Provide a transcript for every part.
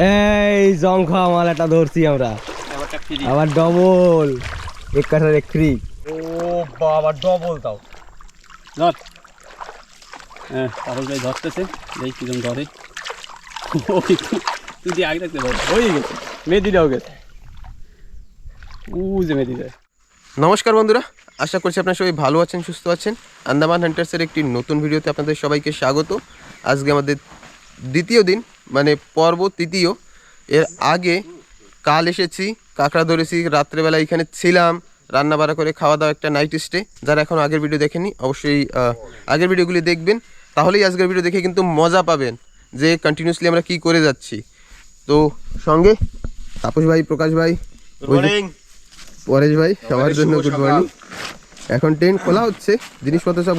এই জংখা মালাটা ধরছি আমরা, আবার ডবল এক কাঠার এক ফ্রি। ও বাবা ডবল তাও ধর। হ্যাঁ পাগল ভাই ধরতেছে, দেখ কিরকম ধরে। তুই দিয়ে আগে থাকতে পারবি, হয়ে গেছে মেদিটাও গেছে, যে মেদি যায়। নমস্কার বন্ধুরা, আশা করছি আপনারা সবাই ভালো আছেন, সুস্থ আছেন। আন্দামান হান্টার্সের একটি নতুন ভিডিওতে আপনাদের সবাইকে স্বাগত। আজকে আমাদের দ্বিতীয় দিন, মানে পর্ব তৃতীয়। এর আগে কাল এসেছি, কাঁকড়া ধরেছি, রাত্রেবেলা এখানে ছিলাম, রান্না বাড়া করে খাওয়া দাওয়া, একটা নাইট স্টে। যারা এখন আগের ভিডিও দেখেননি অবশ্যই আগের ভিডিওগুলি দেখবেন, তাহলেই আজকের ভিডিও দেখে কিন্তু মজা পাবেন যে কন্টিনিউসলি আমরা কি করে যাচ্ছি। তো সঙ্গে তাপস ভাই, প্রকাশ ভাই, পরেশ ভাই, সবার জন্য গুড মর্নিং। এখন ট্রেন খোলা হচ্ছে, জিনিসপত্র সব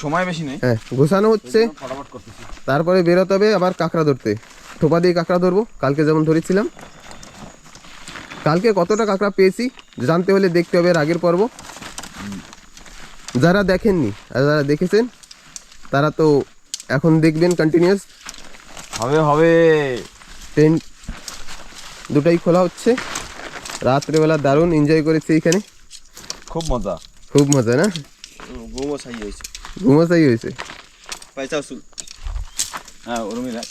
সময় বেশি নেই, হ্যাঁ গোছানো হচ্ছে, তারপরে বেরোতে হবে আবার কাঁকড়া ধরতে। থোপা দিয়ে কাঁকড়া ধরবো, কালকে যেমন ধরেছিলাম। কালকে কতটা কাঁকড়া পেয়েছি জানতে হলে দেখতে হবে এর আগের পর্ব। যারা দেখেননি আর যারা দেখেছেন তারা তো এখন দেখবেন কন্টিনিউয়াস। হবে ট্রেন দুটাই খোলা হচ্ছে, রাত্রেবেলা দারুণ এনজয় করেছি এখানে, খুব মজা, খুব মজা না? ঘুমোসাই হয়েছে। হ্যাঁ ওরমই রাখ।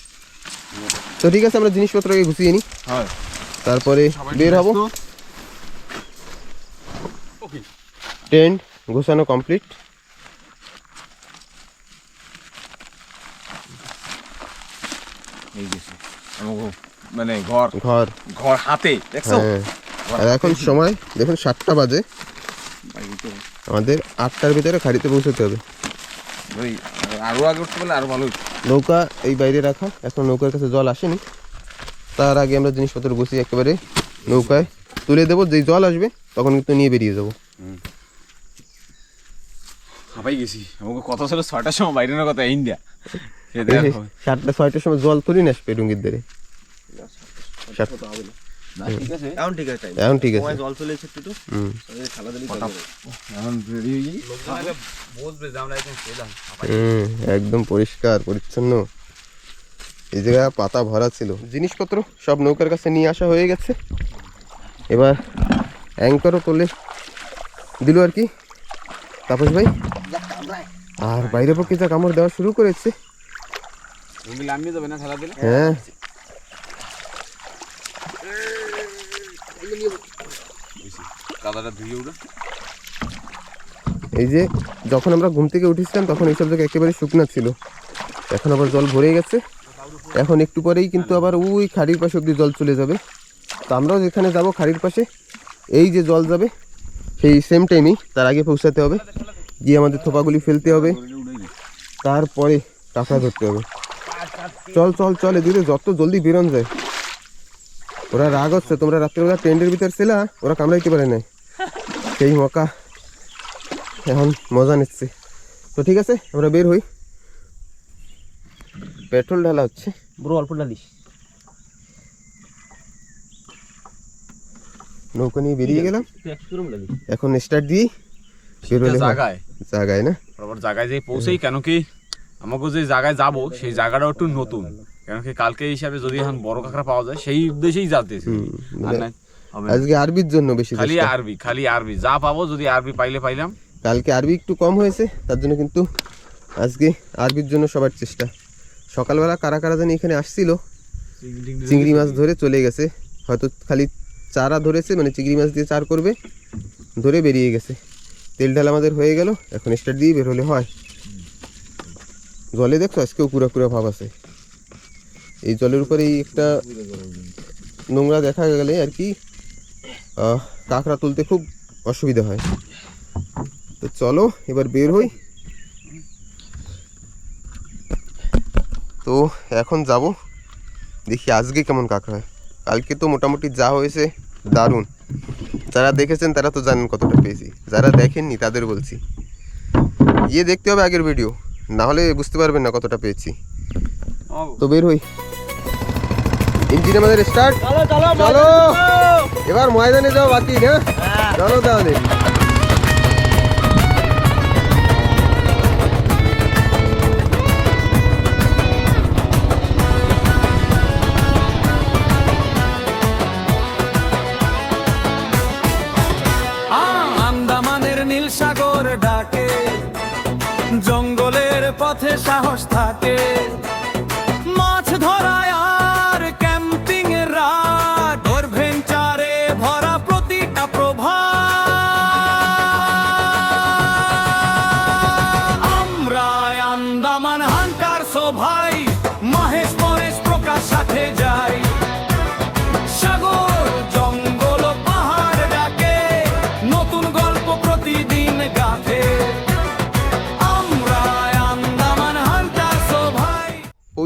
তো ঠিক আছে, আমরা জিনিসপত্রকে গুছিয়ে নিই, হয় তারপরে বের হব। টেন্ট গোছানো কমপ্লিট। এই গেছে আমাকে, মানে ঘর ঘর ঘর হাতে দেখছো। হ্যাঁ, আর এখন সময় দেখুন 7টা বাজে, আমাদের 8টার ভিতরে খাড়িতে পৌঁছতে হবে। ওই আরো আগে উঠতে পারলে আরো ভালো হতো। নৌকা এই বাইরে রাখা, এখন নৌকার কাছে জল আসেনি, তার আগে আমরা জিনিসপত্র গুছিয়ে একেবারে নৌকায় তুলে দেবো। যেই জল আসবে তখন কিন্তু নিয়ে বেরিয়ে যাবো। হাঁপাই গেছি, আমাকে কথা ছিল 6টার সময় বাইরে না, কথা ইন্ডিয়া 7টা-6টার সময় জল তুলি না আসবে ডুঙ্গির ধারে। এখন ঠিক আছে, জল চলে এসেছে একটু, এখন রেডি হয়ে একদম পরিষ্কার পরিচ্ছন্ন। এই জায়গায় পাতা ভরা ছিল, জিনিসপত্র সব নৌকার কাছে নিয়ে আসা হয়ে গেছে। এবার অ্যাঙ্করও তোলে দিল আর কি তাপস ভাই, আর বাইরে পক্ষে কামড় দেওয়া শুরু করেছে। হ্যাঁ এই যে যখন আমরা ঘুম থেকে উঠেছিলাম তখন এইসব জায়গা একেবারে শুকনা ছিল, এখন আবার জল ভরে গেছে। এখন একটু পরেই কিন্তু আবার ওই খাড়ির পাশে অব্দি জল চলে যাবে। তো আমরাও যেখানে যাব খাড়ির পাশে, এই যে জল যাবে সেই সেম টাইমেই তার আগে পৌঁছাতে হবে, গিয়ে আমাদের থোপাগুলি ফেলতে হবে, তারপরে কাঁকড়া ধরতে হবে। চল চল চল, এদিকে যত জলদি বেরোন যায়। ওরা রাগ হচ্ছে, তোমরা রাত্রেবেলা টেন্টের ভিতর ছিলা, ওরা কামড়াইতে পারে নাই, সেই মকা এখন মজা নিচ্ছে। তো ঠিক আছে, আমরা বের হই। পেট্রোল ঢালা হচ্ছে, ব্রো অল্প ডালিস। নৌকা নিয়ে বেরিয়ে গেলাম, এখন স্টার্ট দিই বেরোলে জায়গায় না, আবার জায়গায় যে পৌঁছেই। কেন কি আমাকে যে জায়গায় যাব সেই জায়গাটা একটু নতুন, কেন কি কালকে হিসাবে যদি এখন বড় কাঁকড়া পাওয়া যায় সেই উদ্দেশ্যেই যাতেছি। আজকে আরবির জন্য বেশি, খালি আরবি যা পাবো, যদি আরবি পাইলাম। কালকে আরবি একটু কম হয়েছে, তার জন্য কিন্তু আজকে আরবির জন্য সবার চেষ্টা। সকালবেলা কারা কারা জানি এখানে আসছিল, চিংড়ি মাছ ধরে চলে গেছে, হয়তো খালি চারা ধরেছে, মানে চিংড়ি মাছ দিয়ে চার করবে, ধরে বেরিয়ে গেছে। তেল ঢাল আমাদের হয়ে গেল, এখন স্টার্ট দিয়ে বের হলে হয়। জলে দেখছো আজকেও কুড়া কুড়া ভাব আছে, এই জলের উপরেই একটা নোংরা দেখা গেলে আর কি কাঁকড়া তুলতে খুব অসুবিধা হয়। তো চলো এবার বের হই। তো এখন যাব, দেখি আজকে কেমন কাঁকড়া হয়। কালকে তো মোটামুটি যা হয়েছে দারুণ, যারা দেখেছেন তারা তো জানেন কতটা পেয়েছি, যারা দেখেননি তাদের বলছি, গিয়ে দেখতে হবে আগের ভিডিও, না হলে বুঝতে পারবেন না কতটা পেয়েছি। তো বের হই, ইঞ্জিন আমাদের স্টার্ট, চলো এবার ময়দানে যাও বাকি না, চলো তাহলে।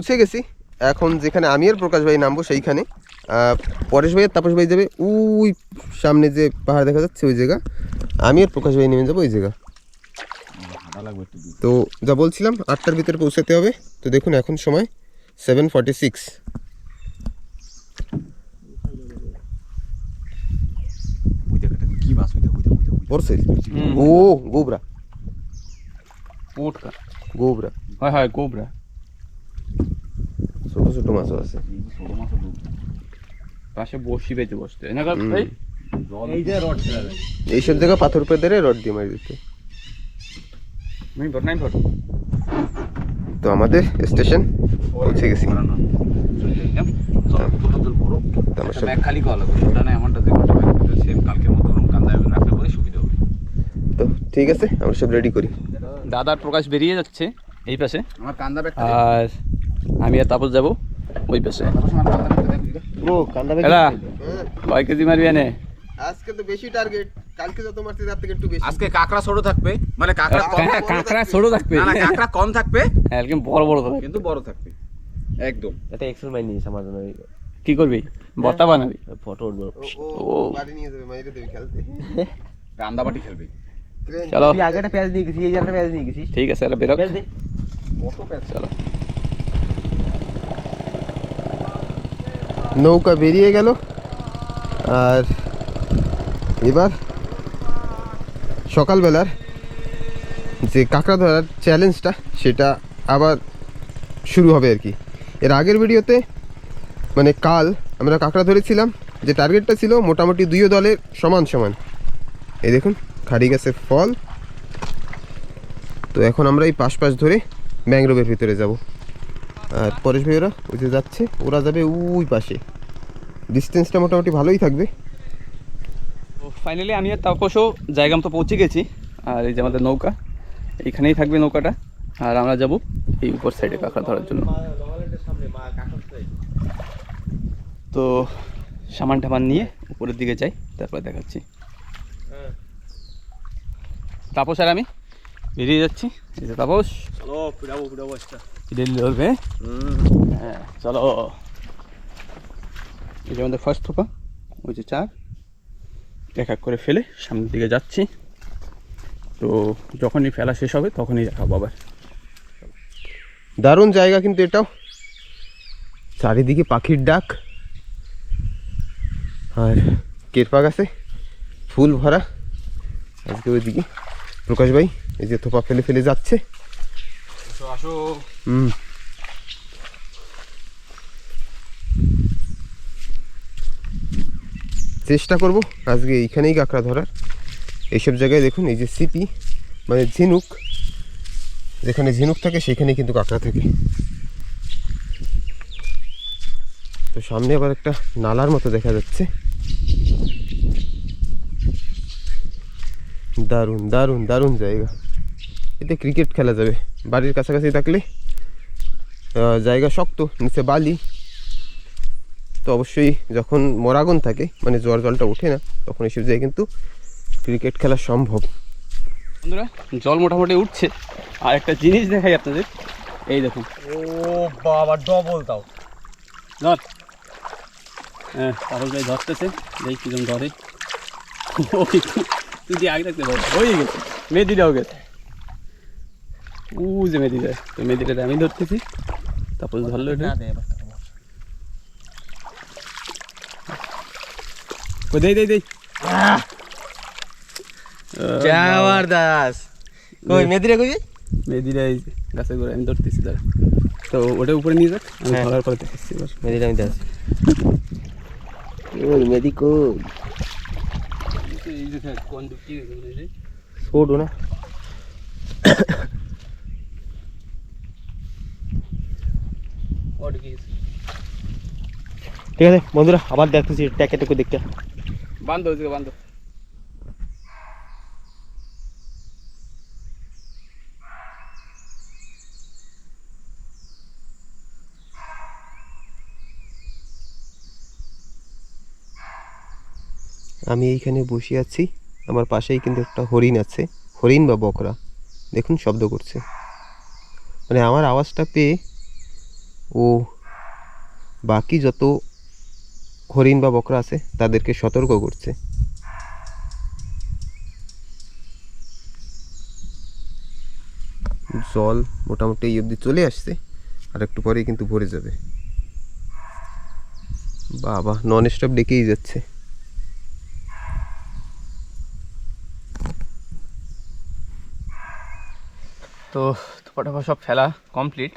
পৌঁছে গেছি। এখন যেখানে আমি আর প্রকাশ ভাই নামবো সেইখানে পরেশ ভাই আর তাপস ভাই যাবে ওই সামনে যে পাহাড় দেখা যাচ্ছে ওই জায়গা, আমি আর প্রকাশ ভাই নেমে যাবো ওই জায়গা। তো যা বলছিলাম 8টার ভিতরে পৌঁছাতে হবে। তো দেখুন এখন সময় 7:46। কি মাছ বড় সাইজ। ও গোবরা, পোটকা গোবরা, হয় গোবরা। ছোট ছোট মাছও আছে। পাশে বসি বেঁচে বসতে না এই যে রড ছেড়ে এইসব জায়গা পাথর পেদারে রড দিয়ে মারি দিতে। নাই ভর তো আমাদের স্টেশন পৌঁছে গেছি। তো আমরা সব- খালি কল ওটা না এমনটা দেখো সেম কালকের মতো ওরকম কান্দায় রাখলে পরে সুবিধা হবে। তো ঠিক আছে আমরা সব রেডি করি। দাদার প্রকাশ বেরিয়ে যাচ্ছে এই পাশে, আমার কান্দা ব্যাগটা আর আমি আর তাপস যাবো ওই পাশে। ব্রো কান্দা এরা কয় কেজি মারবি এনে? আজকে তো বেশি টার্গেট, কালকে যত মারতে তার থেকে একটু বেশি। আজকে কাঁকড়া ছোট থাকবে, মানে কাঁকড়া কম কাঁকড়া ছোট থাকবে, না কাঁকড়া কম থাকবে একদম বড় বড় থাকবে। কিন্তু বড় থাকবে একদম। এটা এক্সপেরিমেন্ট নিয়েছে আমার জন্য। কি করবি, বর্তা বানাবি? ফটো উঠবো। ও বাড়ি নিয়ে যাবে, মাইরে দেবে খেলতে। রান্দাবাটি খেলবে। চলো তুই আগে একটা পেঁয়াজ নিয়ে গেছিস, এই যে একটা পেঁয়াজ নিয়ে গেছিস। ঠিক আছে, এরা বেরো। পেঁয়াজ দে। চলো নৌকা বেরিয়ে গেল আর এবার সকালবেলার যে কাঁকড়া ধরার চ্যালেঞ্জটা সেটা আবার শুরু হবে আর কি। এর আগের ভিডিওতে মানে কাল আমরা কাঁকড়া ধরেছিলাম, যে টার্গেটটা ছিল মোটামুটি দুইও দলের সমান সমান। এই দেখুন খাড়ি গাছের ফল। তো এখন আমরা এই পাশ ধরে ম্যাংগ্রোভের ভিতরে যাব, আর পরেশ ভাইয়েরা ওই যে যাচ্ছে, ওরা যাবে ওই পাশে। ডিস্টেন্সটা মোটামুটি ভালোই থাকবে। ফাইনালি আমি আর তাপসও জায়গা মতো পৌঁছে গেছি। আর এই যে আমাদের নৌকা, এইখানেই থাকবে নৌকাটা, আর আমরা যাব এই উপর সাইডে কাঁকড়া ধরার জন্য। তো সামান টামান নিয়ে উপরের দিকে যাই, তারপরে দেখাচ্ছি। তাপস আর আমি বেরিয়ে যাচ্ছি। এই যে তাপস, চলো ফিরাবো আজকে। দিল্লি ধরবে। হ্যাঁ চলো। এই যে আমাদের ফার্স্ট থোপা, ওই যে চার এক এক করে ফেলে সামনের দিকে যাচ্ছি। তো যখনই ফেলা শেষ হবে তখনই দেখাবো আবার। দারুণ জায়গা কিন্তু এটাও, চারিদিকে পাখির ডাক আর কেরপা গাছে ফুল ভরা। আজকে ওইদিকে প্রকাশ ভাই এই যে থোপা ফেলে ফেলে যাচ্ছে। আসো চেষ্টা করব আজকে এইখানেই কাঁকড়া ধরার। এইসব জায়গায় দেখুন এই যে সিপি মানে ঝিনুক, যেখানে ঝিনুক থাকে সেখানে কিন্তু কাঁকড়া থাকে। তো সামনে আবার একটা নালার মতো দেখা যাচ্ছে। দারুণ দারুণ দারুণ জায়গা, এতে ক্রিকেট খেলা যাবে। বাড়ির কাছাকাছি থাকলে জায়গা শক্ত, নিচে বালি, তো অবশ্যই যখন মরাগুন থাকে মানে জলটা ওঠে না তখন এসব জায়গায় কিন্তু ক্রিকেট খেলা সম্ভব। বন্ধুরা জল মোটামুটি উঠছে, আর একটা জিনিস দেখাই আপনাদের, এই দেখুন। ও বাবা ডবল তাও। ধর, হ্যাঁ তারপর যাই ধরতেছে, দেখি কিরকম ধরে। তুই যে আগে থাকতে ধর, হয়ে গেছে মেদিটাও গেছে। ও যে মেদি যায়, তো মেদিটাতে আমি ধরতেছি, তারপর ধরলো এটা। দেই দেই দেই জবরদস্ত। কই মেদিরা কই? মেদিরা এই যে গাছের গোড়ায় আমি ধরতেছি তারা। তো ওটা উপরে নিয়ে যাক, আমি হ্যাঁ। ধরার পরে দেখতেছি এবার। মেদিরা আমি দাস। ওই মেদি কই? এই যে কোন দিকে গেছে? ছোট না। ঠিক আছে বন্ধুরা, আবার দেখতেছি ট্যাকে টুকু দেখতে। বান্ধব হয়েছে, বান্ধব। আমি এইখানে বসে আছি, আমার পাশেই কিন্তু একটা হরিণ আছে, হরিণ বা বকরা দেখুন শব্দ করছে। মানে আমার আওয়াজটা পেয়ে ও বাকি যত হরিণ বা বকরা আছে তাদেরকে সতর্ক করছে। জল মোটামুটি এই অবধি চলে আসছে, আর একটু পরেই কিন্তু ভরে যাবে। বাবা নন স্টপ ডেকেই যাচ্ছে। তো থোপা সব ফেলা কমপ্লিট,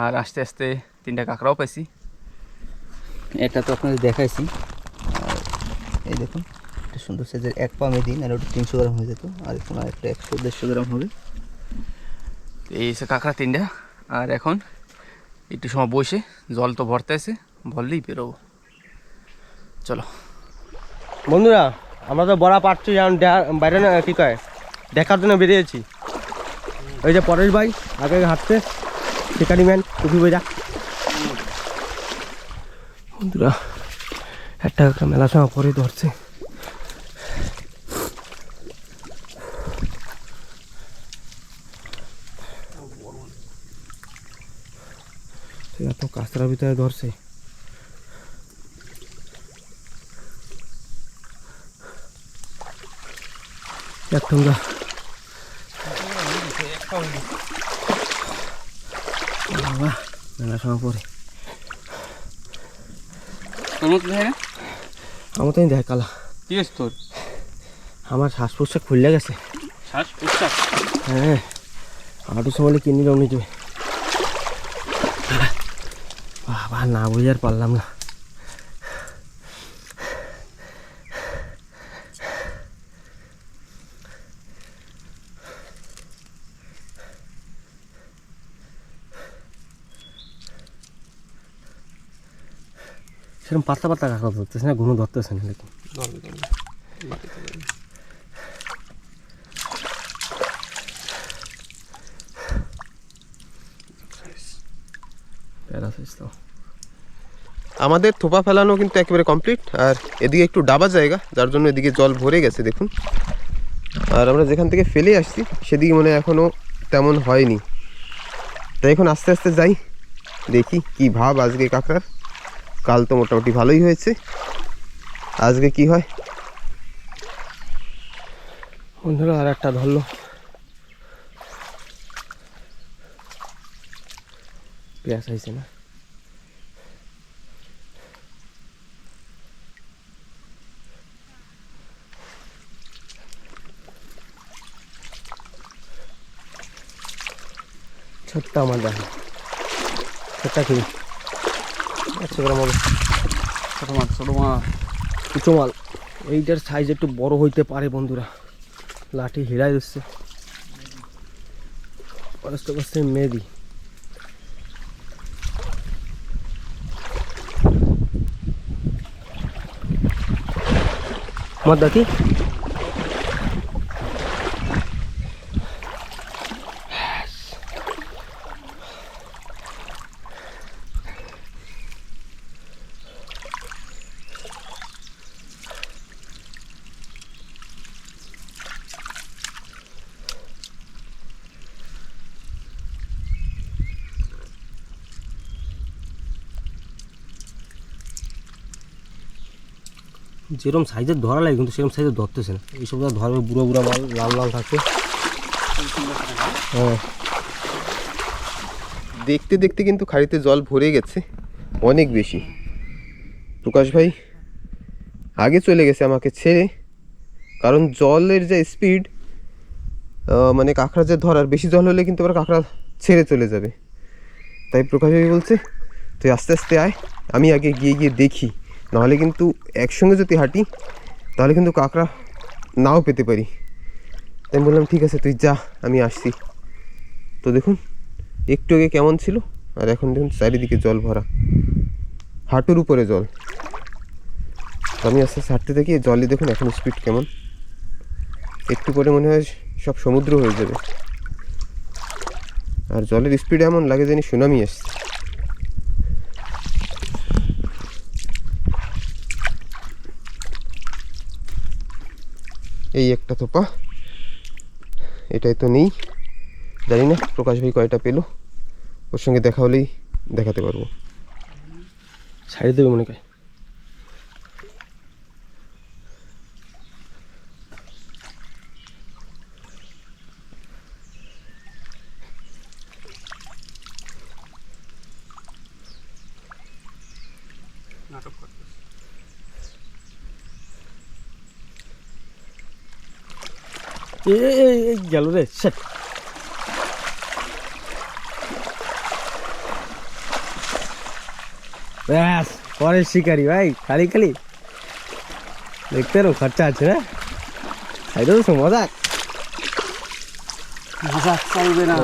আর আস্তে আস্তে 3টা কাঁকড়াও পাইছি। এটা তো আপনাদের দেখাইছি। আর এই দেখুন একটা সুন্দর সাইজের 1 পা মেদিন, আর ওটা 300 গ্রাম হয়ে যেত, আর এখন একটা 100-150 গ্রাম হবে। এই সে কাঁকড়া 3টা। আর এখন একটু সময় বসে, জল তো ভরতে আছে, ভরলেই বেরোবো। চলো বন্ধুরা, আমরা তো বড়া পাচ্ছি, যেমন বাইরে না কী কয় দেখার জন্য বেরিয়েছি। ওই যে পরেশ ভাই আগে হাঁটছে, শিকারি ম্যান, টুপি বইরা। বন্ধুরা একটা মেলা সময় পরে ধরছে। এত কাঁচরার ভিতরে ধরছে। তোমরা মেলা সময় পরে তোর মতো দেখে না? আমার তো দেখ কালা, ঠিক আছে তোর আমার শ্বাস প্রশ্বাস খুললে গেছে। শ্বাস প্রশ্বাস? হ্যাঁ, আটু সময় কিনে রমনি যাবে। বাবা না বুঝে আর পারলাম না। সেরকম পাতলা পাতলা কাঁকড়া ধরতেছে না, ঘন ধরতেছে না। দেখুন আমাদের থোপা ফেলানো কিন্তু একেবারে কমপ্লিট, আর এদিকে একটু ডাবা জায়গা, যার জন্য এদিকে জল ভরে গেছে দেখুন। আর আমরা যেখান থেকে ফেলে আসছি সেদিকে মনে হয় এখনও তেমন হয়নি, তাই এখন আস্তে আস্তে যাই, দেখি কি ভাব আজকে কাঁকড়ার। কাল তো মোটামুটি ভালোই হয়েছে, আজকে কি হয়। বন্ধুরা আর একটা ধরলো, পেঁয়াজ হয়েছে না। ছোট্ট আমার দেখো, ছোট্টা কি 100 গ্রাম হবে। ছোটো মাছ, ছোটো মাছ, উঁচু মাল। এইটার সাইজ একটু বড় হইতে পারে বন্ধুরা। লাঠি হিলাই দিচ্ছে, কষ্ট করছে মেদি। মদ্দা কি যেরকম সাইজের ধরা লাগে, কিন্তু সেরকম সাইজের ধরতেছে না। এইসব যা ধরবে বুড়ো বুড়ো মাল, লাল লাল থাকে। হ্যাঁ, দেখতে দেখতে কিন্তু খাড়িতে জল ভরে গেছে অনেক বেশি। প্রকাশ ভাই আগে চলে গেছে আমাকে ছেড়ে, কারণ জলের যে স্পিড, মানে কাঁকড়া যে ধরার, বেশি জল হলে কিন্তু আবার কাঁকড়া ছেড়ে চলে যাবে। তাই প্রকাশ ভাই বলছে তুই আস্তে আস্তে আয়, আমি আগে গিয়ে গিয়ে দেখি, নাহলে কিন্তু একসঙ্গে যদি হাঁটি তাহলে কিন্তু কাঁকড়া নাও পেতে পারি। তাই বললাম ঠিক আছে তুই যা, আমি আসছি। তো দেখুন একটু আগে কেমন ছিল, আর এখন দেখুন চারিদিকে জল ভরা, হাঁটুর উপরে জল। আমি আস্তে আস্তে হাঁটতে থাকি, জলে দেখুন এখন স্পিড কেমন। একটু পরে মনে হয় সব সমুদ্র হয়ে যাবে, আর জলের স্পিড এমন লাগে জানি সুনামি আসছে। এই একটা থোপা, এটাই তো নেই, জানি না প্রকাশ ভাই কয়টা পেলো, ওর সঙ্গে দেখা হলেই দেখাতে পারবো। সাইডে দেবে মনে করে। গেল রে সেট। ব্যাস পরের শিকারি ভাই, খালি খালি দেখতে পারো খরচা আছে না। সাইডে তো মজাক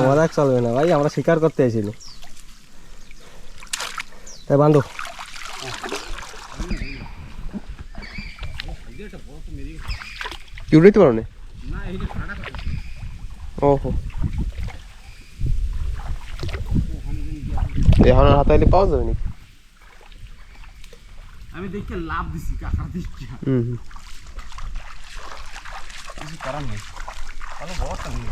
মজাক চলবে না ভাই, আমরা শিকার করতে এসেছি তাই বান্ধব। কি উঠাইতে পারো না? ওহো, এখন আর হাতাইলে পাওয়া যাবে নাকি? আমি দেখে লাভ দিছি কাকা দিচ্ছি কিছু করার নেই। ভালো বড়টা নিয়ে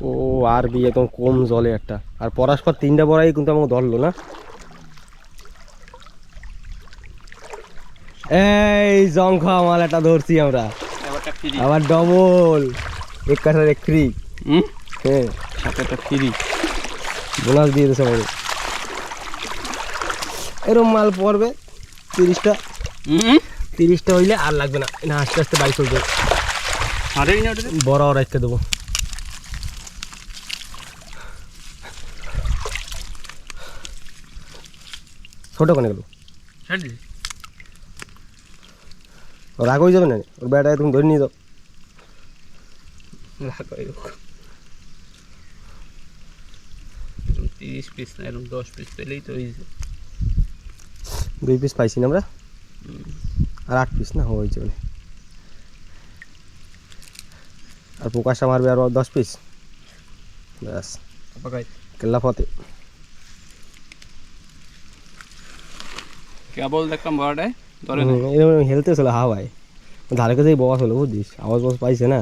ও আর বি একদম কম জলে একটা, আর পরস্পর 3টা বড়াই কিন্তু আমাকে ধরলো না। এই জংখা মাল একটা ধরছি আমরা, আবার ডবল এক কাঠার এক ফ্রি। হ্যাঁ সাথে একটা ফ্রি বোনাস দিয়ে দিয়েছে আমাকে। এরম মাল পড়বে 30টা, 30টা হইলে আর লাগবে না, না আস্তে আস্তে বাইক চলবে। বড় রাখতে দেবো। ছোট কোনে গেল, রাগ হয়ে যাবে না, ওর ব্যাটায় তুমি ধরে নিয়ে যাও। 30 পিস না এরকম 10 পিস পেলেই তো হয়েছে। 2 পিস পাইছি না আমরা, আর 8 পিস না হয়েছে বলে। আর প্রকাশটা মারবে আর 10 পিস, ব্যাস কেল্লা ফতে। কেবল দেখলাম বড়টায় ধরে হেলতে ছিল হাওয়ায়, ধারে কাছেই বস হলো বুঝছিস, আওয়াজ বস পাইছে না,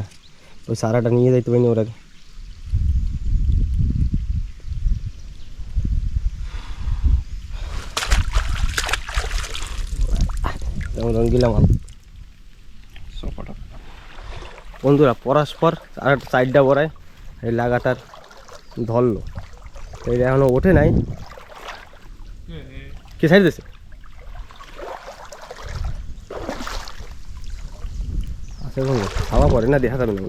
ওই সারাটা নিয়ে যাইতে পারিনি ওরা। রঙ্গিলা মাল বন্ধুরা, পরস্পর আর একটা সাইডটা বড়ায় এই লাগাতার ধরলো, এই এখনো ওঠে নাই। কি সাইড দিয়েছে? আচ্ছা বন্ধু হাওয়া পড়ে না, দেখা যাবে না।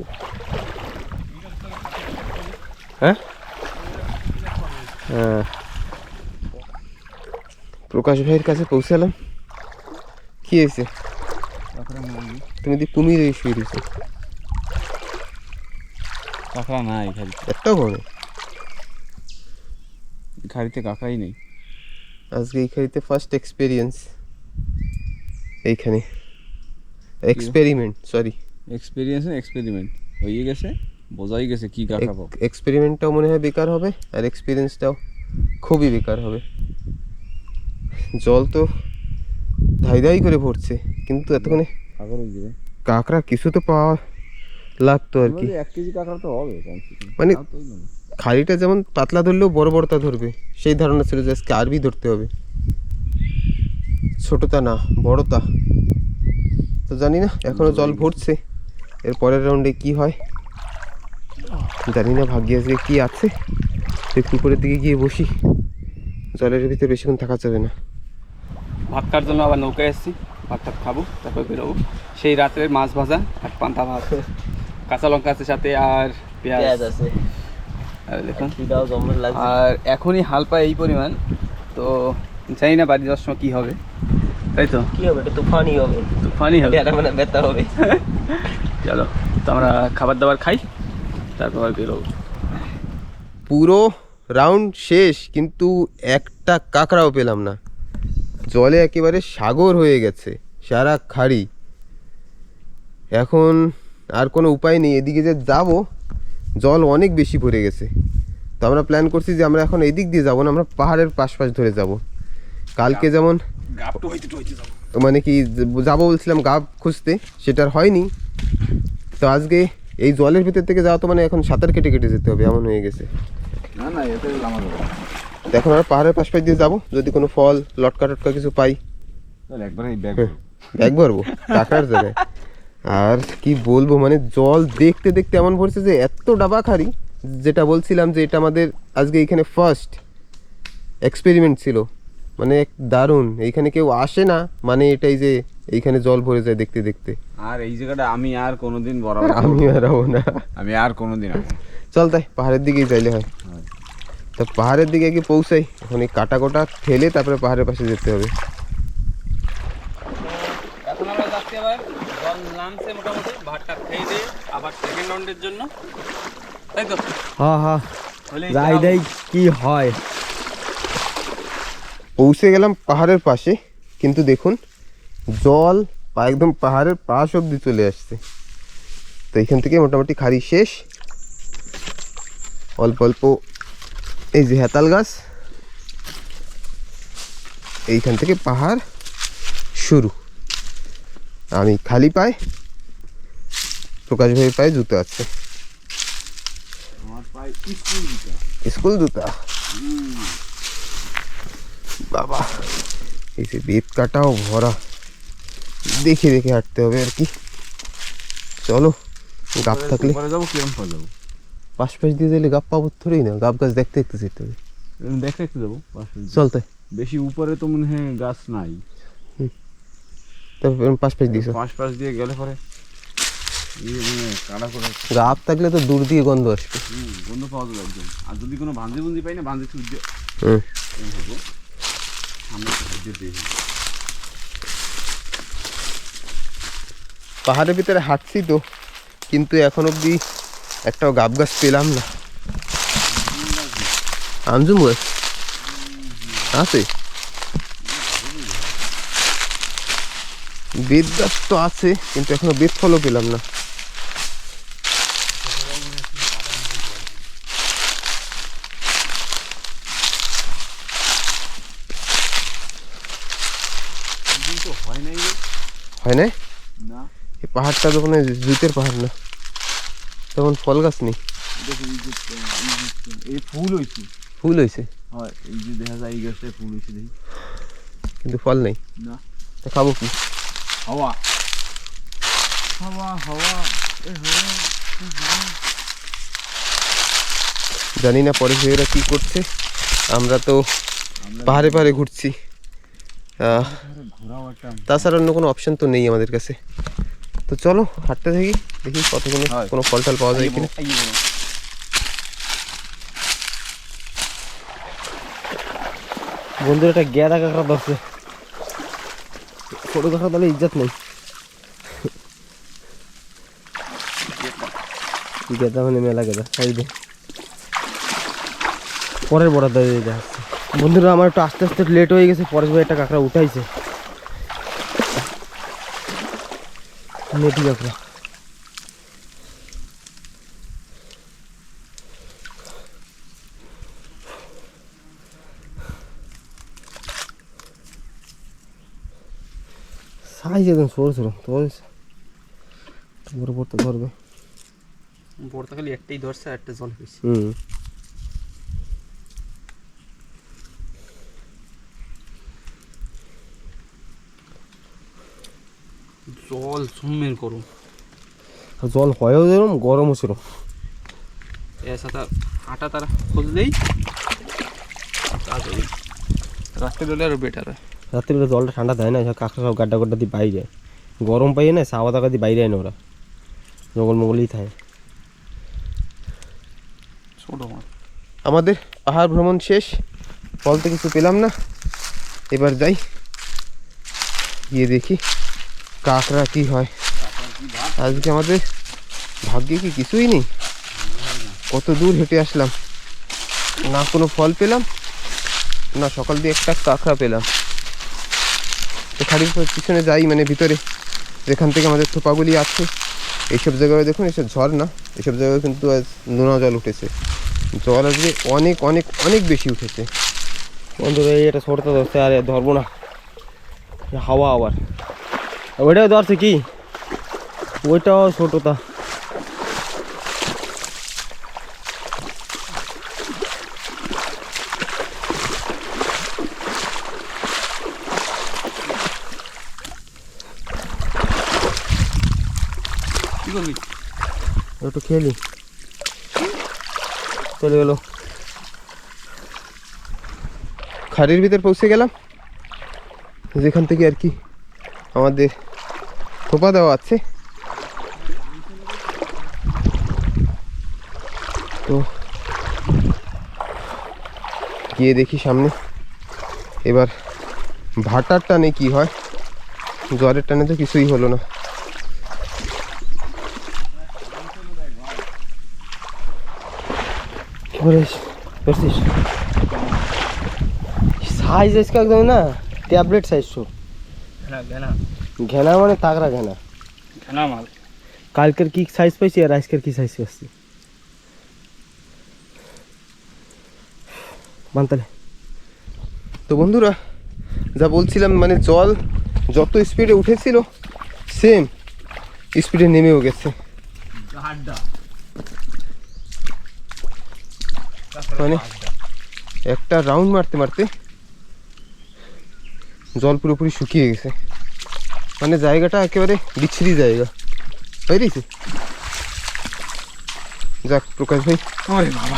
হ্যাঁ হ্যাঁ, প্রকাশ ভাইয়ের কাছে পৌঁছালাম। কি হয়েছে? তুমি দি কুমির এই শুয়ে দিয়েছো। কাঁকড়া নাই খালিতে, একটাও বড় খালিতে কাঁকড়াই নেই। আজকে এই খাইতে ফার্স্ট এক্সপেরিয়েন্স এইখানে, এক্সপেরিমেন্ট সরি এক্সপেরিমেন্ট হয়ে গেছে, বোঝাই গেছে কি কাঁকড়া পাবো। এক্সপেরিমেন্টটাও মনে হয় বেকার হবে, আর এক্সপিরিয়েন্সটাও খুবই বেকার হবে। জল তো ধাই ধাই করে ভরছে, কিন্তু এতক্ষণে কাঁকড়া কিছু তো পাওয়া লাগতো আর কি। 1 কেজি কাঁকড়া তো হবে মানে খাড়িটা যেমন পাতলা ধরলেও বড় বড়টা ধরবে, সেই ধারণা ছিল যে আজকে আরবি ধরতে হবে। ছোটটা না বড়টা তো জানি না, এখনো জল ভরছে। এর পরের রাউন্ডে কি হয় জানি না, ভাগ্যে আজকে কি আছে। একটু উপরের দিকে গিয়ে বসি, জলের ভিতরে বেশিক্ষণ থাকা যাবে না। ভাত খাওয়ার জন্য আবার নৌকায় এসেছি, ভাত টাত খাবো তারপর বেরোবো। সেই রাত্রের মাছ ভাজা আর পান্তা ভাত, কাঁচা লঙ্কা আছে সাথে, আর পেঁয়াজ আছে। আর দেখুন, আর এখনই হাল পায় এই পরিমাণ, তো জানি না বাড়ি যাওয়ার সময় কী হবে, তাই তো কি হবে? এটা তুফানই হবে, তুফানই হবে, মানে ব্যথা হবে। চলো তো আমরা খাবার দাবার খাই তারপর বেরোবো। পুরো রাউন্ড শেষ, কিন্তু একটা কাঁকড়াও পেলাম না। জলে একেবারে সাগর হয়ে গেছে সারা খাড়ি। এখন আর কোনো উপায় নেই, এদিকে যে যাব জল অনেক বেশি ভরে গেছে। তো আমরা প্ল্যান করছি যে আমরা এখন এদিক দিয়ে যাব না, আমরা পাহাড়ের পাশ ধরে যাব। কালকে যেমন মানে কি যাব বলছিলাম গাব খুঁজতে, সেটার হয়নি। তো আজকে এই জলের ভিতর থেকে যাওয়া তো মানে এখন সাঁতার কেটে কেটে যেতে হবে, এমন হয়ে গেছে। না না, এতে আমার এখন আর পাহাড়ের পাশ পাশ দিয়ে যাবো, যদি কোনো ফল লটকা টটকা কিছু পাই তাহলে একবার এই ব্যাগ ব্যাগ ভরবো টাকার জায়গায়। আর কি বলবো, মানে জল দেখতে দেখতে এমন ভরছে যে এত ডাবা খারি, যেটা বলছিলাম যে এটা আমাদের আজকে এইখানে ফার্স্ট এক্সপেরিমেন্ট ছিল, মানে এক দারুণ। এইখানে কেউ আসে না, মানে এটাই যে এইখানে জল ভরে যায় দেখতে দেখতে। আর এই জায়গাটা আমি আর কোনোদিন বরাবর আমি আর হবো না। আমি আর কোনোদিন আসবো না। চল তাই পাহাড়ের দিকেই যাইলে হয়। তো পাহাড়ের দিকে কি পৌঁছাই, এখন এই কাটা কোটা ঠেলে তারপরে পাহাড়ের পাশে যেতে হবে। এখন আমরা যাচ্ছি আবার, জল নামছে মোটামুটি, ভাতটা খেয়ে দিয়ে আবার সেকেন্ড রাউন্ডের জন্য, তাই তো? হ্যাঁ হ্যাঁ, হলেই যাই যাও। দেখ কি হয়। পৌঁছে গেলাম পাহাড়ের পাশে, কিন্তু দেখুন জল একদম পাহাড়ের পাশ অব্দি চলে আসছে। তো এইখান থেকে মোটামুটি খাড়ি শেষ, অল্প অল্প এই যে হেতাল গাছ, এইখান থেকে পাহাড় শুরু। আমি খালি পায়ে, প্রকাশ ভাইয়ের পায়ে জুতো আছে, আমার পায়ে স্কুল দিতে স্কুল জুতা। বাবা, এই যে বেত কাটাও ভরা, দেখে দেখে হাঁটতে হবে আর কি। চলো, গাছ থাকলে পরে যাবো, কিরম পরে যাবো? পাশ পাশ দিয়ে গেলে গাছ পাবো থরেই না, গাছ গাছ দেখতে দেখতে যেতে হবে। দেখে একটু যাবো পাশে। চল তাই, বেশি উপরে তো মনে হয় গাছ নাই, তারপর পাশ পাশ দিয়েছ পাশ পাশ দিয়ে গেলে পরে কাটা করে গাছ থাকলে তো দূর দিয়ে গন্ধ আসবে। বন্ধ পাওয়া যাবে একদম। আর যদি কোনো ভাঞ্জি বুঞ্জি পাই না, ভাঞ্জি ছুট দিয়ে হুম, আমরা দেখি। পাহাড়ের ভিতরে হাঁটছি তো, কিন্তু এখন অব্দি একটাও গাব গাছ পেলাম না। আমজুম গাছ আছে, বেত গাছ তো আছে, কিন্তু এখনো বেত ফলও পেলাম না। হয় না, না এই পাহাড়টা তো মানে জুতের পাহাড় না, তখন ফল গাছ নেই। এই ফুল হয়েছে, ফুল হয়েছে হয় এই যে দেখা যায় এই গাছটায় ফুল হয়েছে দেখি, কিন্তু ফল নেই। না তা খাবো কি? হাওয়া হাওয়া হাওয়া জানি না পরে ভাইয়েরা কি করছে, আমরা তো পাহাড়ে পাহাড়ে ঘুরছি, ঘোরাও একটা তাছাড়া অন্য কোনো অপশন তো নেই আমাদের কাছে। তো চলো হাঁটতে থাকি, দেখি কতক্ষণে হয়। কোনো ফল টল পাওয়া যায় কিনা। বন্ধুর একটা গেঁদা কাঁকড়া ধরছে, ছোটো কাঁকড়া তাহলে ইজ্জত নেই। গেঁদা মানে মেলা গেঁদা, এই দে পরের বড় দিয়ে আসছে। বন্ধুরা আমার একটু আস্তে আস্তে লেট হয়ে গেছে, পরেশ ভাই একটা কাঁকড়া উঠাইছে, নেটি কাঁকড়া। সাইজ একদম ছোটো ছোটো, তো বড় বড় তো ধরবে। বড়টা খালি একটাই ধরছে, আর একটা জল হয়েছে। জল সুমের গরম, জল হয়েও যেরকম গরমও সেরকম। এর সাথে আটা তারা খুঁজলেই কাজ হবে। রাত্রে হলে আরও বেটার হয়। রাত্রিবেলা জলটা ঠান্ডা দেয় না, সব কাঁকড়া সব গাড্ডা গাড্ডা দিয়ে বাইরে যায়, গরম পাইয়ে না সাওয়া টাকা দিয়ে বাইরে যায় না, ওরা জঙ্গল মঙ্গলেই থাকে। ছোট মাছ আমাদের পাহাড় ভ্রমণ শেষ, ফল তো কিছু পেলাম না, এবার যাই গিয়ে দেখি কাঁকড়া কি হয়। আজকে আমাদের ভাগ্যে কি কিছুই নেই, কত দূর হেঁটে আসলাম, না কোনো ফল পেলাম না, সকাল দিয়ে একটা কাঁকড়া পেলাম। তো খাড়ির পিছনে যাই, মানে ভিতরে যেখান থেকে আমাদের থোপাগুলি আছে, এইসব জায়গায় দেখুন এসব ঝর্ণা, এসব জায়গায় কিন্তু আজ নোনা জল উঠেছে, জল আজকে অনেক অনেক অনেক বেশি উঠেছে। বন্ধুরা এই এটা ছোটটা ধরছে, আর ধরবো না, হাওয়া আবার ওইটাও ধরছে কি, ওইটাও ছোটটা করবি? একটু খেলি, চলে গেলো। খাড়ির ভিতর পৌঁছে গেলাম, যেখান থেকে আর কি আমাদের থোপা দেওয়া আছে। তো গিয়ে দেখি সামনে, এবার ভাটার টানে কি হয়, জ্বরের টানে তো কিছুই হলো না। কি বলিস করছিস? সাইজ আজকে একদম না ট্যাবলেট সাইজ সব। ঘেনা মানে তাগড়া ঘেনা। কালকের কি সাইজ পাইছি আর আজকের কি সাইজ পাচ্ছি মানতালে। তো বন্ধুরা, যা বলছিলাম, মানে জল যত স্পিডে উঠেছিল সেম স্পিডে নেমেও গেছে। মানে একটা রাউন্ড মারতে মারতে জল পুরোপুরি শুকিয়ে গেছে। মানে জায়গাটা একেবারে বিচ্ছিরি জায়গা হয়ে গেছে। যাক, প্রকাশ ভাই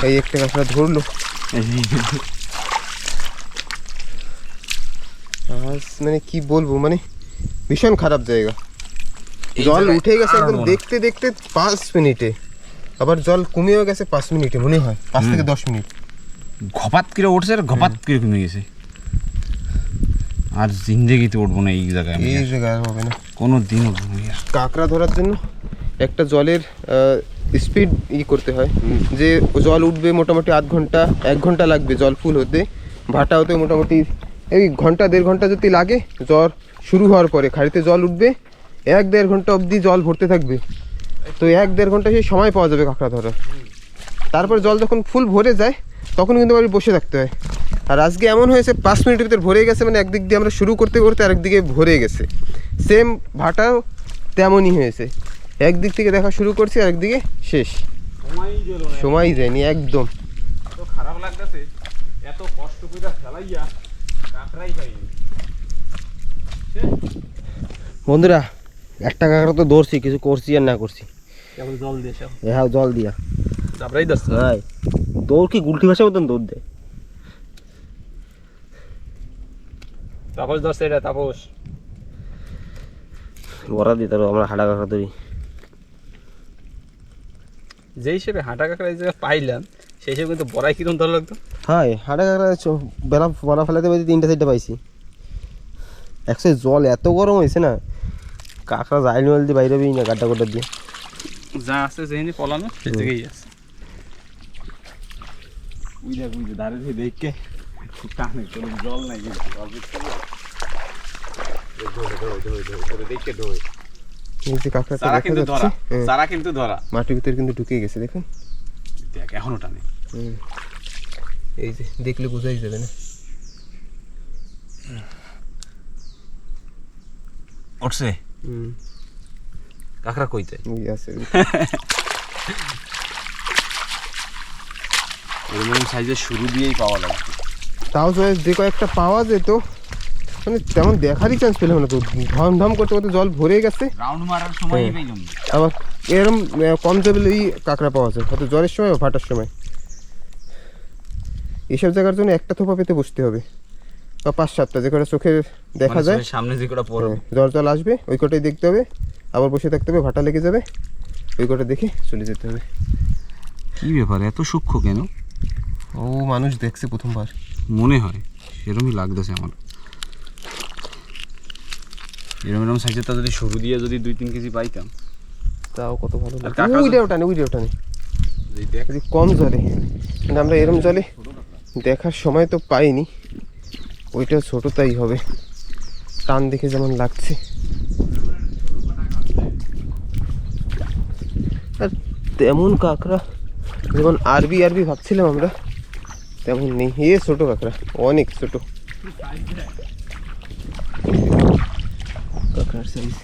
এই একটা কাঁকড়া ধরলো। আজ মানে কি বলবো, মানে ভীষণ খারাপ জায়গা। জল উঠে গেছে একদম দেখতে দেখতে 5 মিনিটে, আবার জল কমেও গেছে 5 মিনিটে, মনে হয় 5 থেকে 10 মিনিট। ঘপাত করে উঠছে আর ঘপাত করে কমে গেছে। আর জিন্দেগিতে উঠবো না এই জায়গায়, এই জায়গায় আর হবে না, কোনো দিন উঠবো না। কাঁকড়া ধরার জন্য একটা জলের স্পিড করতে হয়, যে জল উঠবে মোটামুটি আধ ঘন্টা 1 ঘন্টা লাগবে জল ফুল হতে। ভাটা হতে মোটামুটি এই ঘন্টা 1.5 ঘন্টা যদি লাগে, জ্বর শুরু হওয়ার পরে খাড়িতে জল উঠবে, 1-1.5 ঘন্টা অবধি জল ভরতে থাকবে। তো 1-1.5 ঘন্টা সেই সময় পাওয়া যাবে কাঁকড়া ধরার। তারপর জল যখন ফুল ভরে যায় তখন কিন্তু আবার বসে থাকতে হয়। আর আজকে এমন হয়েছে 5 মিনিটের ভিতর ভরে গেছে, মানে একদিক দিয়ে আমরা শুরু করতে করতে আরেকদিকে ভরে গেছে। সেম ভাটাও তেমনই হয়েছে, একদিক থেকে দেখা শুরু করছি আরেকদিকে শেষ, সময় যায়নি একদম। খারাপ লাগতেছে, এত কষ্ট করে ফেলাইয়া কাঁকড়াই পাইনি। বন্ধুরা, একটা কাঁকড়া তো ধরছি, কিছু করছি আর না করছি। জল দিয়ে হ্যাঁ, জল দিয়া তারপরেই দোস্ত ভাই দৌড় কি গুলটি ভাষা মতন দৌড় দেয়। তাপস দোস্ত, এটা তাপস। বড়া দিই তারপর আমরা হাঁটা কাঁকড়া ধরি। যে হিসেবে হাঁটা কাঁকড়া এই জায়গায় পাইলাম, সেই হিসেবে কিন্তু বড়াই কিরম ধর লাগতো। হ্যাঁ, হাঁটা কাঁকড়া বেলা বড়া ফেলাতে পারছি 3-4টা পাইছি। একসাথে জল এত গরম হয়েছে না, কাঁকড়া যাই নল দিয়ে বাইরে বেই না, গাড্ডা গোড্ডা দিয়ে। যা আছে যেখানে পলানো সে জায়গায় আছে। বুঝে দাঁড়িয়ে দেখে টানে, কোনো জল নাই কিন্তু দেখে ঢোয়। এই যে কাঁকড়াটা সারা দেখা কিন্তু যাচ্ছে, ধরা, সারা কিন্তু ধরা। মাটির ভিতরে কিন্তু ঢুকে গেছে, দেখুন। দেখ এখনো টানে। এই যে দেখলে বোঝাই যাবে না। উঠছে কাঁকড়া কইতে ওই আছে, এরকম সাইজের শুরু দিয়েই পাওয়া লাগে। তাও যে কয়েকটা পাওয়া যেত, মানে তেমন দেখারই চান্স পেলাম না। তো ধম ধম করতে করতে জল ভরে গেছে, রাউন্ড মারার সময় পেলাম। আবার এরকম কম জলেই কাঁকড়া পাওয়া যায়, হয়তো জ্বরের সময় বা ভাটার সময়। এইসব জায়গার জন্য একটা থোপা পেতে বসতে হবে, বা 5-7টা, যে কটা চোখে দেখা যায়। সামনে যে কটা পড়ে জল আসবে ওই কটাই দেখতে হবে, আবার বসে থাকতে হবে, ভাটা লেগে যাবে, ওই কটা দেখে চলে যেতে হবে। কি ব্যাপার, এত সূক্ষ্ম কেন? ও মানুষ দেখছে প্রথমবার, মনে হয় সেরকমই লাগতেছে আমার। এরকম সাইজের তা যদি শুরু দিয়ে যদি 2-3 কেজি পাইতাম, তাও কত ভালো আর লাগে। কাঁকড়া উইডেও টানে যদি কম জলে, কিন্তু আমরা এরম জলে দেখার সময় তো পাইনি। ওইটা ছোট, তাই হবে, টান দেখে যেমন লাগছে। আর তেমন কাঁকড়া যেমন আরবি ভাবছিলাম আমরা, তেমন নেই। এ ছোট কাঁকড়া, অনেক ছোট কাঁকড়ার সাইজ।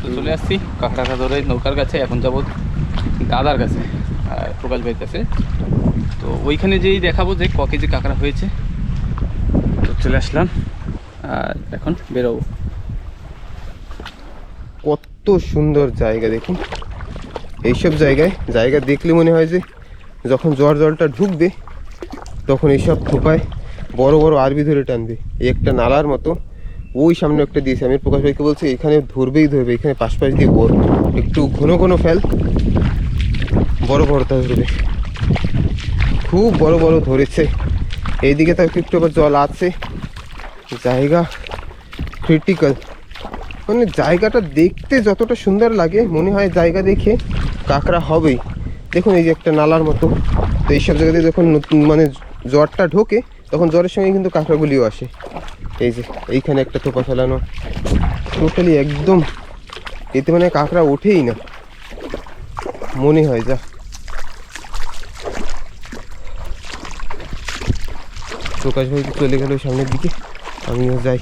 তো চলে আসছি কাঁকড়া ধরে নৌকার কাছে। এখন যাবো দাদার কাছে, প্রকাশ ভাইয়ের কাছে। তো ওইখানে যেই দেখাবো যে ক কেজি কাঁকড়া হয়েছে। তো চলে আসলাম আর এখন বেরোবো। কত সুন্দর জায়গা দেখুন। এইসব জায়গা দেখলে মনে হয় যে যখন জলটা ঢুকবে তখন এইসব থোপায় বড় বড় আরবি ধরে টানবে। এই একটা নালার মতো ওই সামনে একটা দিয়েছে। আমি প্রকাশ ভাইকে বলছি এখানে ধরবে, এখানে পাশ দিয়ে একটু ঘন ফেল, বড় তা ধরবে। খুব বড় ধরেছে। এইদিকে তো একটু আবার জল আছে। জায়গা ক্রিটিক্যাল, মানে জায়গাটা দেখতে যতটা সুন্দর লাগে মনে হয় জায়গা দেখে কাঁকড়া হবেই। দেখুন এই যে একটা নালার মতো, তো এইসব জায়গাতে যখন নতুন মানে জ্বরটা ঢোকে তখন জ্বরের সঙ্গে কিন্তু কাঁকড়াগুলিও আসে। এই যে এইখানে একটা থোপা ফেলানো, টোটালি একদম এতে মানে কাঁকড়া ওঠেই না মনে হয়। যা প্রকাশ ভাই চলে গেল সামনের দিকে, আমিও যাই।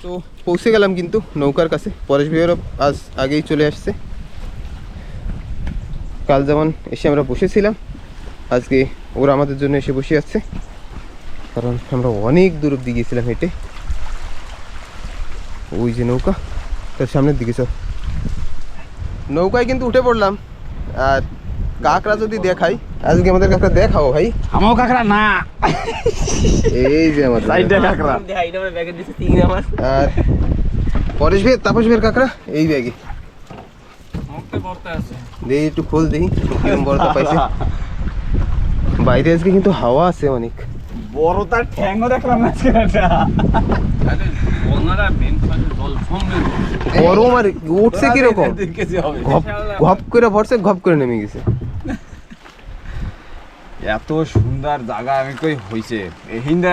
তো পৌঁছে গেলাম কিন্তু নৌকার কাছে। পরেশ ভাইয়েরও আজ আগেই চলে আসছে। কাল যেমন এসে আমরা বসেছিলাম, আজকে ওরা আমাদের জন্য এসে বসে আছে, কারণ আমরা অনেক দূর অব্দি গিয়েছিলাম হেঁটে। ওই যে নৌকা, তার সামনের দিকে সব নৌকায় কিন্তু উঠে পড়লাম। আর কাঁকড়া যদি দেখাই, আজকে আমাদের কাঁকড়া দেখাও ভাই। আমার কাঁকড়া না, এই যে আমাদের কাঁকড়া। আর পরেশ ভাই তাপস ভাইয়ের কাঁকড়া এই ব্যাগে দেখি, একটু খোল দেখি কিরকম বড়টা পাইছে। বাইরে আজকে কিন্তু হাওয়া আছে অনেক বড়, তার ঠ্যাংও দেখলাম না। গরম আর উঠছে কিরকম, ঘপ করে ভরছে, ঘপ করে নেমে গেছে। এত সুন্দর জায়গা আমি কই হইছে, এইহিন্দা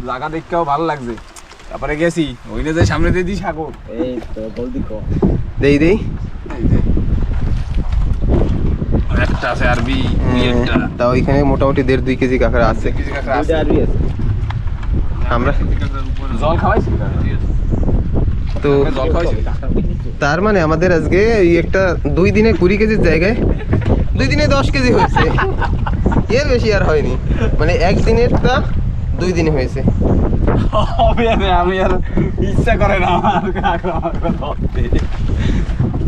জায়গা দেখতেও ভালো লাগছে। তারপরে গেছি ওইনে যে সামনে দিয়ে দিই সাগর, এই তো জলদি কর দেই এই যে একটা আছে আরবি, একটা তাও এখানে মোটামুটি 1.5-2 কেজি কাঁকড়া আছে। দুইটা আরবি আছে। আমরা জল খাওয়াইছি তো জল খাওয়াইছি। তার মানে আমাদের আজকে এই একটা 2 দিনে 20 কেজির জায়গায় 2 দিনে 10 কেজি হয়েছে। এর বেশি আর হয়নি, মানে একদিনেরটা 2 দিনে হয়েছে। আমি আর ইচ্ছা করে না আমার কাঁকড়া ধরতে।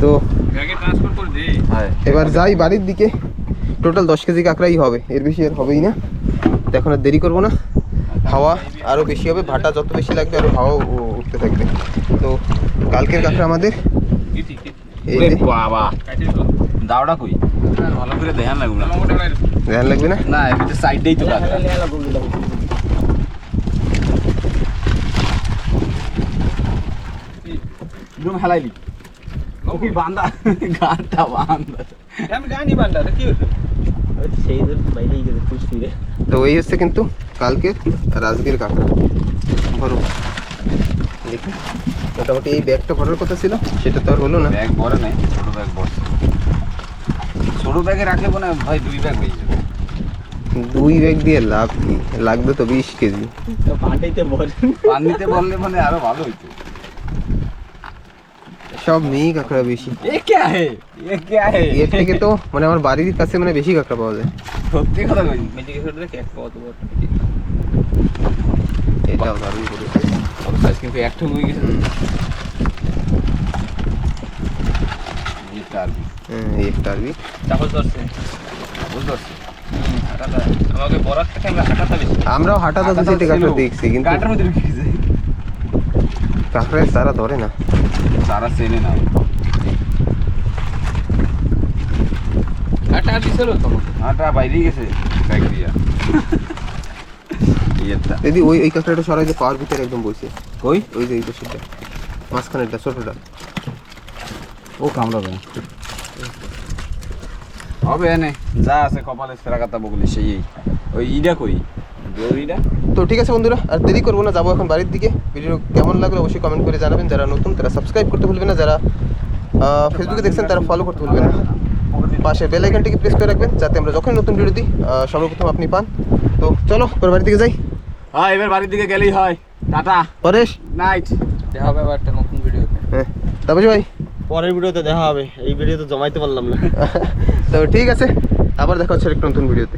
তো ব্যাগে ট্রান্সফার করে দেই। এবার যাই বাড়ির দিকে। টোটাল 10 কেজি কাঁকড়াই হবে, এর বেশি আর হবেই না। তো এখন আর দেরি করবো না, হাওয়া আরও বেশি হবে, ভাটা যত বেশি লাগবে আরও হাওয়া উঠতে থাকবে। তো কালকের কাঁকড়া আমাদের এই যে, বাবা দাওড়া কই ভালো করে ধ্যান লাগবে না, ধ্যান লাগবে না। না এটা সাইডেই তো কাঁকড়া। একদম হেলাইলি ওকে বান্দা, গানটা বান্দা আমি জানি বান্দা কি হচ্ছে সেই বাইরেই গেছে খুশি রে। তো এই হচ্ছে কিন্তু কালকের আর আজকের কাঁকড়া। ধরো দেখি, মোটামুটি এই ব্যাগটা ভরার কথা ছিল, সেটা তো আর হলো না। ব্যাগ ভরে নাই, ছোট ব্যাগ ভরছে। ছোট ব্যাগে রাখলে না ভাই 2 ব্যাগ হয়ে যাবে। 2 ব্যাগ দিয়ে লাভ কি, লাগবে তো 20 কেজি। তো পানিতে বল, পানিতে বললে মানে আরো ভালো হইতো। সব মেয়ে কাঁকড়া বেশি। এ क्या है ये क्या है এর থেকে তো মানে আমার বাড়ির কাছে মানে বেশি কাঁকড়া পাওয়া যায়। সত্যি কথা কই, মেডিকেশন রে কেক কত বড়। এটাও দারুণ করেছে। ওর সাইজ কিন্তু একটা হয়ে গেছে। এটা আরবি এই একটা আরবি চাপল ধরছে, বুঝতে পারছি। হাঁটাটা আমাকে বরাত থেকে আমরা হাঁটাটা বেশি। আমরাও হাঁটাতে দুটো কাঁকড়া দেখছি, কিন্তু কাটার মধ্যে ঢুকে গেছে। কাঁকড়ায় তারা ধরে না। সারা চেনে না। হাঁটা দিছিল তো আটা বাইরে গেছে ব্যাগ দিয়া। এইটা যদি ওই কাঁকড়াটা সরাই যে পাওয়ার ভিতরে একদম বসে, কই ওই যে এই পাশেরটা মাঝখানেরটা ছোটটা ও কামড়াবে হবে এনে যা আছে কপালে সেরা কথা বগলে সেই ওই ইডা কই দড়িটা। তো ঠিক আছে বন্ধুরা, আর দেরি করবো না, যাবো এখন বাড়ির দিকে। ভিডিও কেমন লাগলো অবশ্যই কমেন্ট করে জানাবেন। যারা নতুন তারা সাবস্ক্রাইব করতে ভুলবেন না, যারা ফেসবুকে দেখছেন তারা ফলো করতে ভুলবেন না। পাশে বেল আইকনটিকে প্রেস করে রাখবেন যাতে আমরা যখন নতুন ভিডিও দিই সর্বপ্রথম আপনি পান। তো চলো এবার বাড়ির দিকে যাই। হ্যাঁ এবার বাড়ির দিকে গেলেই হয়। Tata, Paresh, night. দেখা হবে আবার একটা নতুন ভিডিওতে। হ্যাঁ তারপর ভাই পরের ভিডিওতে দেখা হবে, এই ভিডিওতে জমাইতে পারলাম না। তো ঠিক আছে, আবার দেখা হচ্ছে একটা নতুন ভিডিওতে।